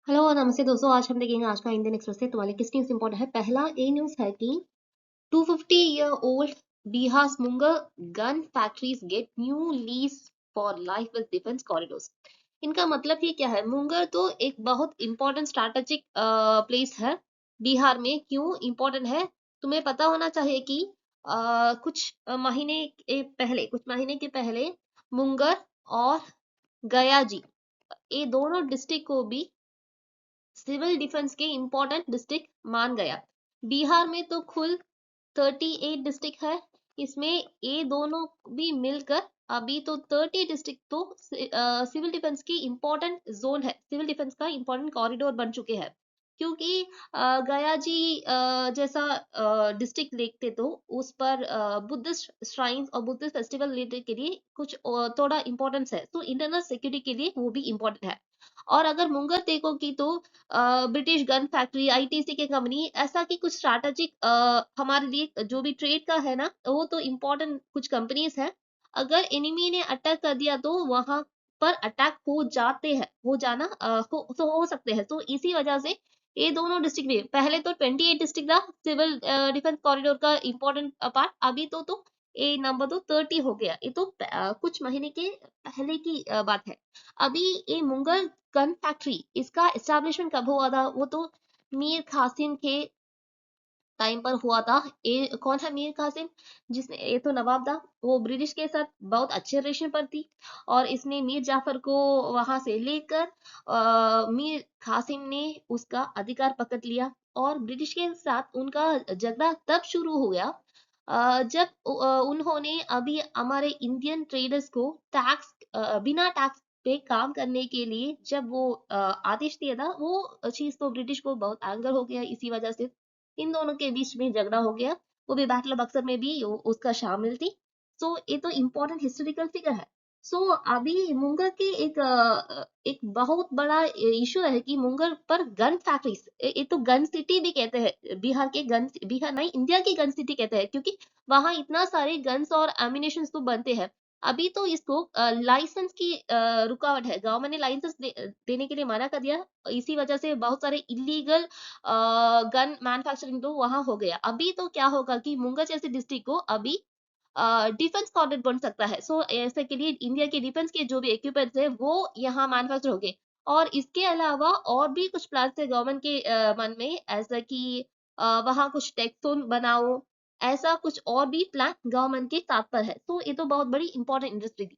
Hello और नमस्ते दोस्तों। आज हम देखेंगे आज का इंडियन एक्सप्रेस से तुम्हारे किस न्यूज इंपॉर्टेंट है। पहला ए न्यूज है कि 250-year-old Bihar Munger gun factories get new lease for life with defence corridors. इनका मतलब ये क्या है? मुंगर तो एक बहुत इंपॉर्टेंट स्ट्रैटेजिक प्लेस है बिहार में। क्यों इंपॉर्टेंट है तुम्हें पता होना चाहिए कि कुछ महीने के पहले मुंगर और गया जी, ये दोनों डिस्ट्रिक्ट को भी सिविल डिफेंस के इंपॉर्टेंट डिस्ट्रिक्ट मान गया। बिहार में तो कुल 38 डिस्ट्रिक्ट है। इसमें ये दोनों भी मिलकर अभी तो 30 डिस्ट्रिक्ट तो सिविल डिफेंस की इंपॉर्टेंट जोन है, सिविल डिफेंस का इंपॉर्टेंट कॉरिडोर बन चुके हैं। क्योंकि गया जी जैसा डिस्ट्रिक्ट देखते तो उस पर बुद्धिस्ट श्राइन्स और बुद्धिस्ट फेस्टिवल रिलेटेड के लिए कुछ थोड़ा इंपॉर्टेंस है, तो इंटरनल सिक्योरिटी के लिए वो भी इंपॉर्टेंट है। और अगर मुंगेर देखोगी तो ब्रिटिश गन फैक्ट्री, आईटीसी के कंपनी, ऐसा की कुछ स्ट्रैटेजिक हमारे लिए जो भी ट्रेड का है ना, वो तो इम्पोर्टेंट कुछ कंपनीज है। अगर एनिमी ने अटैक कर दिया तो वहां पर अटैक हो जाते हैं, हो जाना हो सकते हैं। तो इसी वजह से ये दोनों डिस्ट्रिक्ट में पहले तो 28 डिस्ट्रिक्ट था सिविल डिफेंस कॉरिडोर का इंपॉर्टेंट पार्ट, अभी तो ये नंबर तो 30 हो गया। ये तो कुछ महीने के पहले की बात है। अभी ये मुंगल गन फैक्ट्री इसका एस्टेब्लिशमेंट कब हुआ था? वो तो मीर कासिम के टाइम पर हुआ था। ये कौन था मीर कासिम? जिसने, ये तो नवाब था, वो ब्रिटिश के साथ बहुत अच्छे रिलेशन पर थी और इसने मीर जाफर को वहां से लेकर मीर कासिम ने उसका अधिकार पकड़ लिया और ब्रिटिश के साथ उनका झगड़ा तब शुरू हो गया जब उन्होंने अभी हमारे इंडियन ट्रेडर्स को टैक्स बिना टैक्स पे काम करने के लिए जब वो आदेश दिया था, वो चीज तो ब्रिटिश को बहुत एंगर हो गया। इसी वजह से इन दोनों के बीच में झगड़ा हो गया। वो भी बैटल ऑफ बक्सर में भी उसका शामिल थी। सो ये तो इम्पोर्टेंट हिस्टोरिकल फिगर है। सो अभी मुंगेर की एक बहुत बड़ा इशू है कि मुंगेर पर गन फैक्ट्रीज, ये तो गन सिटी भी कहते हैं। बिहार नहीं, इंडिया की गन सिटी कहते हैं, क्योंकि वहां इतना सारे गन्स और एम्यूनेशन तो बनते हैं। अभी तो इसको लाइसेंस की रुकावट है, गवर्नमेंट ने लाइसेंस देने के लिए मना कर दिया। इसी वजह से बहुत सारे इलीगल गन मैन्युफैक्चरिंग तो वहां हो गया। अभी तो क्या होगा कि मुंगेर जैसे डिस्ट्रिक्ट को अभी डिफेंस कॉर्नर बन सकता है। सो ऐसे के लिए इंडिया के डिफेंस के जो भी इक्विपमेंट्स है वो यहाँ मैन्युफैक्चर होंगे। और इसके अलावा और भी कुछ प्लान है गवर्नमेंट के मन में, ऐसा कि वहाँ कुछ टेक्सोन बनाओ, ऐसा कुछ और भी प्लान गवर्नमेंट के साथ पर है। तो ये तो बहुत बड़ी इंपॉर्टेंट इंडस्ट्री थी।